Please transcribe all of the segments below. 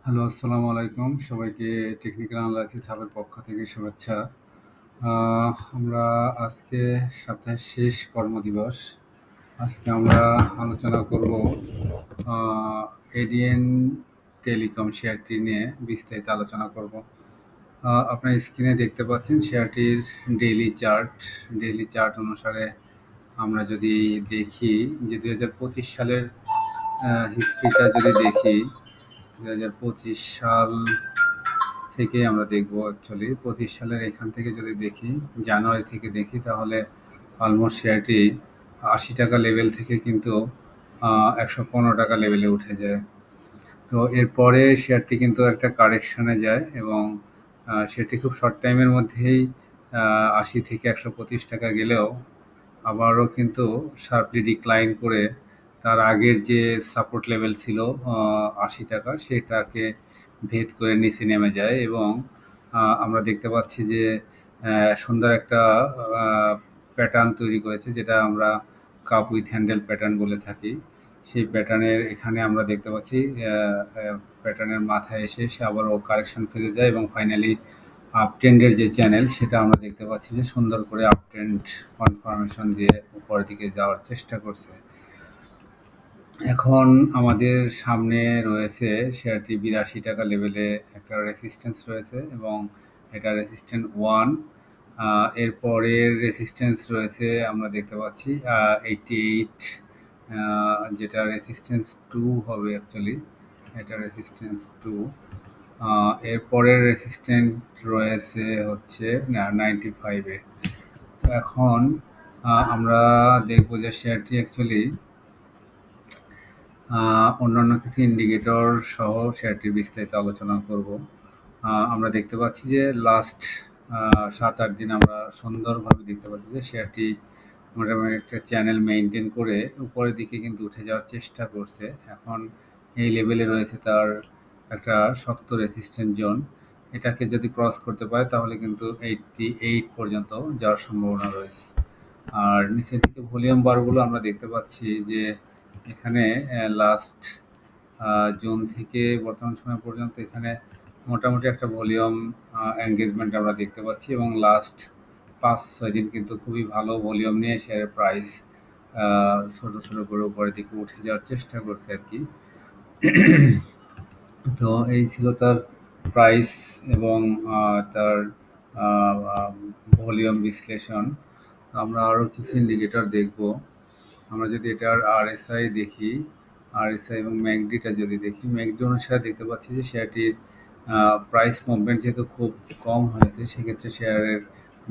Hello, আসসালামু আলাইকুম। সবাইকে টেকনিক্যাল অ্যানালাইসিস হাবের পক্ষ থেকে শুভেচ্ছা। আমরা আজকে সপ্তাহের শেষ কর্মদিবস। আজকে আমরা আলোচনা করব আ এডিএন টেলিকম শেয়ারটি নিয়ে বিস্তারিত আলোচনা করব। আপনার স্ক্রিনে দেখতে পাচ্ছেন শেয়ারটির ডেইলি চার্ট। ডেইলি চার্ট অনুসারে আমরা যদি দেখি যে ২০২৫ সালের হিস্ট্রিটা যদি দেখি, ২০২৫ সাল থেকে আমরা দেখব অ্যাকচুয়ালি ২৫ সালের এখান থেকে যদি দেখি, জানুয়ারি থেকে দেখি তাহলে অলমোস্ট শেয়ারটি ৮০ টাকা লেভেল থেকে কিন্তু ১১৫ টাকা লেভেলে উঠে যায়। তো এরপরে শেয়ারটি কিন্তু একটা কারেকশনে যায় এবং সেটি খুব শর্ট টাইমের মধ্যেই ৮০ থেকে ১২৫ টাকা গেলেও আবারও কিন্তু শার্পলি ডিক্লাইন করে তার আগের যে সাপোর্ট লেভেল ছিল ৮০ টাকা সেটাকে ভেদ করে নিচে নেমে যায় এবং আমরা দেখতে পাচ্ছি যে সুন্দর একটা প্যাটার্ন তৈরি করেছে, যেটা আমরা কাপ উইথ হ্যান্ডেল প্যাটার্ন বলে থাকি। সেই প্যাটার্নের এখানে আমরা দেখতে পাচ্ছি প্যাটার্নের মাথায় এসে সে আবারও কারেকশন ফেলে যায় এবং ফাইনালি আপট্রেন্ডের যে চ্যানেল সেটা আমরা দেখতে পাচ্ছি যে সুন্দর করে আপট্রেন্ড কনফার্মেশন দিয়ে উপরের দিকে যাওয়ার চেষ্টা করছে। এখন আমাদের সামনে রয়েছে শেয়ারটি ৮২ টাকা লেভেলে একটা রেসিস্ট্যান্স রয়েছে এবং এটা রেসিস্ট্যান্ট 1। এরপরের রেসিস্ট্যান্স রয়েছে আমরা দেখতে পাচ্ছি 88, যেটা রেসিস্ট্যান্স 2 হবে অ্যাকচুয়ালি। এটা রেসিস্ট্যান্স 2। এরপরের রেসিস্ট্যান্ট রয়েছে হচ্ছে 95 এ। এখন আমরা দেখব যে শেয়ারটি অ্যাকচুয়ালি অন্যান্য কিছু ইন্ডিকেটর সহ শেয়ারটির বিস্তারিত আলোচনা করব। আমরা দেখতে পাচ্ছি যে লাস্ট ৭-৮ দিন আমরা সুন্দরভাবে দেখতে পাচ্ছি যে শেয়ারটি মোটামুটি একটা চ্যানেল মেইনটেইন করে উপরের দিকে কিন্তু উঠে যাওয়ার চেষ্টা করছে। এখন এই লেভেলে রয়েছে তার একটা শক্ত রেসিস্ট্যান্ট জোন। এটাকে যদি ক্রস করতে পারে তাহলে কিন্তু 88 পর্যন্ত যাওয়ার সম্ভাবনা রয়েছে। আর নিচের দিকে ভলিউম বারগুলো আমরা দেখতে পাচ্ছি যে এখানে লাস্ট জুন থেকে বর্তমান সময় পর্যন্ত এখানে মোটামুটি একটা ভলিউম এঙ্গেজমেন্ট আমরা দেখতে পাচ্ছি এবং লাস্ট ৫-৬ দিন কিন্তু খুবই ভালো ভলিউম নিয়ে শেয়ারের প্রাইস ছোটো ছোটো করে উপরের দিকে উঠে যাওয়ার চেষ্টা করছে আর কি। তো এই ছিল তার প্রাইস এবং তার ভলিউম বিশ্লেষণ। আমরা আরও কিছু ইন্ডিকেটর দেখব। আমরা যদি এটার আরএসআই দেখি, আরএসআই এবং ম্যাকডিটা যদি দেখি, ম্যাকডি অনুসারে দেখতে পাচ্ছি যে শেয়ারটির প্রাইস মুভমেন্ট যেহেতু খুব কম হয়েছে, সেক্ষেত্রে শেয়ারের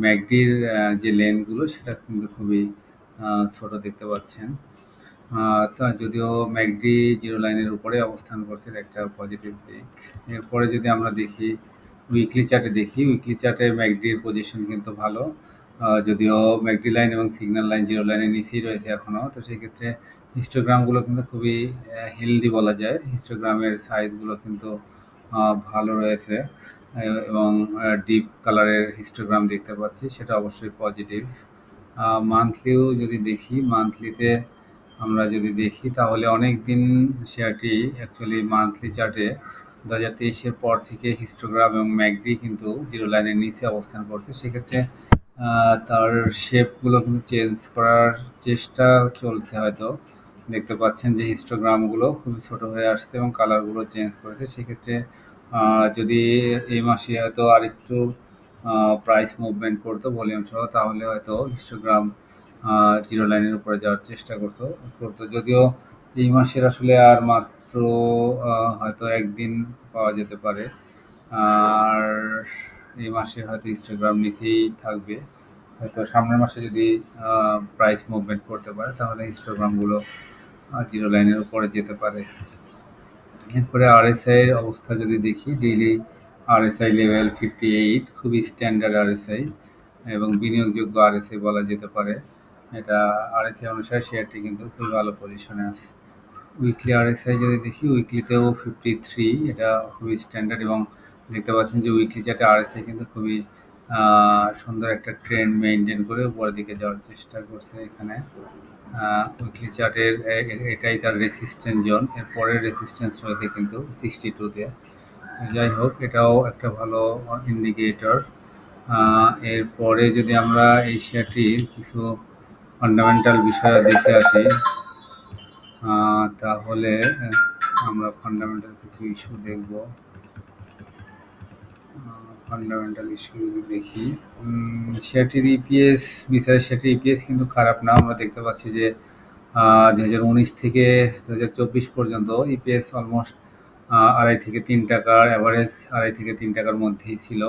ম্যাকডির যে লেনগুলো সেটা কিন্তু খুবই ছোট দেখতে পাচ্ছেন। তা যদিও ম্যাকডি জিরো লাইনের উপরে অবস্থান করছে, একটা পজিটিভ দিক। এরপরে যদি আমরা দেখি উইকলি চার্টে দেখি, উইকলি চার্টে ম্যাকডির পজিশন কিন্তু ভালো, যদিও ম্যাকডি লাইন এবং সিগন্যাল লাইন জিরো লাইনের নিচেই রয়েছে এখনও। তো সেক্ষেত্রে হিস্টোগ্রামগুলো কিন্তু খুবই হেলদি বলা যায়। হিস্টোগ্রামের সাইজগুলো কিন্তু ভালো রয়েছে এবং ডিপ কালারের হিস্টোগ্রাম দেখতে পাচ্ছি, সেটা অবশ্যই পজিটিভ। মান্থলিও যদি দেখি, মান্থলিতে আমরা যদি দেখি তাহলে অনেক দিন শেয়ারটি অ্যাকচুয়ালি মান্থলি চার্টে ২০২৩-এর পর থেকে হিস্টোগ্রাম এবং ম্যাকডি কিন্তু জিরো লাইনের নিচে অবস্থান করছে। সেক্ষেত্রে তার শেপগুলো কিন্তু চেঞ্জ করার চেষ্টা চলছে হয়তো। দেখতে পাচ্ছেন যে হিস্টোগ্রামগুলো খুবই ছোট হয়ে আসছে এবং কালারগুলো চেঞ্জ করেছে। সেক্ষেত্রে যদি এই মাসে হয়তো আরেকটু প্রাইস মুভমেন্ট করতো ভলিউম সহ, তাহলে হয়তো হিস্টোগ্রাম জিরো লাইনের উপরে যাওয়ার চেষ্টা করতো। যদিও এই মাসের আসলে আর মাত্র হয়তো একদিন পাওয়া যেতে পারে, আর এই মাসে হয়তো হিস্টোগ্রাম নিচেই থাকবে। হয়তো সামনের মাসে যদি প্রাইস মুভমেন্ট করতে পারে তাহলে হিস্টোগ্রামগুলো জিরো লাইনের উপরে যেতে পারে। এরপরে আরএসআই এর অবস্থা যদি দেখি, ডেইলি আরএসআই লেভেল 58 খুবই স্ট্যান্ডার্ড আরএসআই এবং বিনিয়োগযোগ্য আরএসআই বলা যেতে পারে। এটা আরএসআই অনুসারে শেয়ারটি কিন্তু খুবই ভালো পজিশনে আছে। উইকলি আরএসআই যদি দেখি, উইকলিতেও 53, এটা খুবই স্ট্যান্ডার্ড এবং দেখতে পাচ্ছেন যে উইকলি চার্টে আরএসআই কিন্তু খুবই সুন্দর একটা ট্রেন্ড মেনটেন করে উপরের দিকে যাওয়ার চেষ্টা করছে এখানে। উইকলি চার্টের এটাই তার রেসিস্ট্যান্স জোন, এর পরের রেসিস্ট্যান্স রয়েছে কিন্তু 62-তে। যাই হোক, এটাও একটা ভালো ইন্ডিকেটর। এরপরে যদি আমরা এই শেয়ারটির কিছু ফান্ডামেন্টাল বিষয় দেখে আসি, তাহলে আমরা ফান্ডামেন্টাল কিছু ইস্যু দেখব। ফান্ডামেন্টাল ইস্যু যদি দেখি, শেয়ারটির ইপিএস বিচারে শেয়ারটির ইপিএস কিন্তু খারাপ না। আমরা দেখতে পাচ্ছি যে 2019 থেকে 2024 পর্যন্ত ইপিএস অলমোস্ট 2.5 থেকে 3 টাকার অ্যাভারেজ, 2.5 থেকে 3 টাকার মধ্যেই ছিল।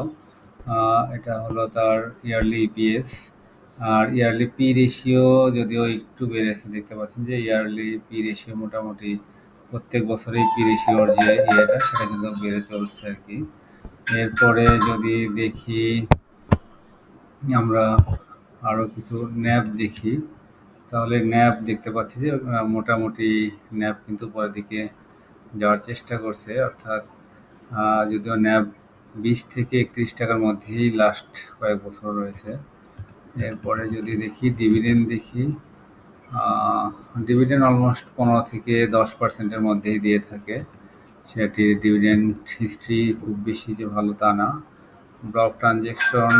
এটা হলো তার ইয়ারলি ইপিএস। আর ইয়ারলি পি রেশিও যদিও একটু বেড়েছে, দেখতে পাচ্ছেন যে ইয়ারলি পি রেশিও মোটামুটি প্রত্যেক বছরেই পি রেশিওর যে ইয়েটা সেটা কিন্তু বেড়ে চলছে আর কি। এরপরে যদি দেখি আমরা আরও কিছু ন্যাব দেখি, তাহলে ন্যাব দেখতে পাচ্ছি যে মোটামুটি ন্যাব কিন্তু পরের দিকে যাওয়ার চেষ্টা করছে, অর্থাৎ যদিও ন্যাব 20 থেকে 31 টাকার মধ্যেই লাস্ট কয়েক বছর রয়েছে। এরপরে যদি দেখি ডিভিডেন্ড দেখি, ডিভিডেন্ড অলমোস্ট 15 থেকে 10%-এর মধ্যেই দিয়ে থাকে। সেটির ডিভিডেন্ড হিস্ট্রি খুব বেশি যে ভালো তা না। ব্লক ট্রানজ্যাকশন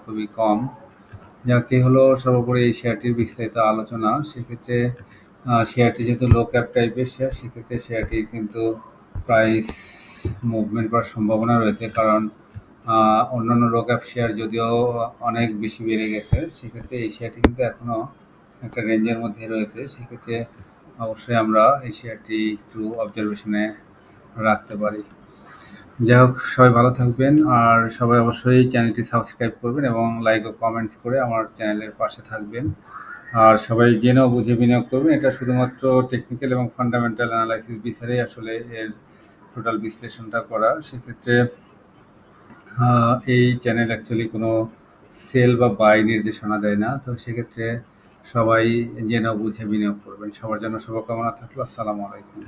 খুবই কম। যাকে হলো সর্বোপরি এই শেয়ারটির বিস্তারিত আলোচনা। সেক্ষেত্রে শেয়ারটি যেহেতু লো ক্যাপ টাইপের শেয়ার, সেক্ষেত্রে শেয়ারটির কিন্তু প্রাইস মুভমেন্ট করার সম্ভাবনা রয়েছে, কারণ অন্যান্য লো ক্যাপ শেয়ার যদিও অনেক বেশি বেড়ে গেছে, সেক্ষেত্রে এই শেয়ারটি কিন্তু এখনও একটা রেঞ্জের মধ্যে রয়েছে। সেক্ষেত্রে অবশ্যই আমরা এই শেয়ারটি একটু অবজারভেশনে রাখতে পারি। যাই হোক, সবাই ভালো থাকবেন, আর সবাই অবশ্যই চ্যানেলটি সাবস্ক্রাইব করবেন এবং লাইক ও কমেন্টস করে আমার চ্যানেলের পাশে থাকবেন। আর সবাই জেনেও বুঝে বিনিয়োগ করবেন। এটা শুধুমাত্র টেকনিক্যাল এবং ফান্ডামেন্টাল অ্যানালাইসিস বিচারেই আসলে এর টোটাল বিশ্লেষণটা করা। সেক্ষেত্রে এই চ্যানেল অ্যাকচুয়ালি কোনো সেল বা বাই নির্দেশনা দেয় না। তো সেক্ষেত্রে সবাই জেনেও বুঝে বিনিয়োগ করবেন। সবার জন্য শুভকামনা থাকলো। আসসালামু আলাইকুম।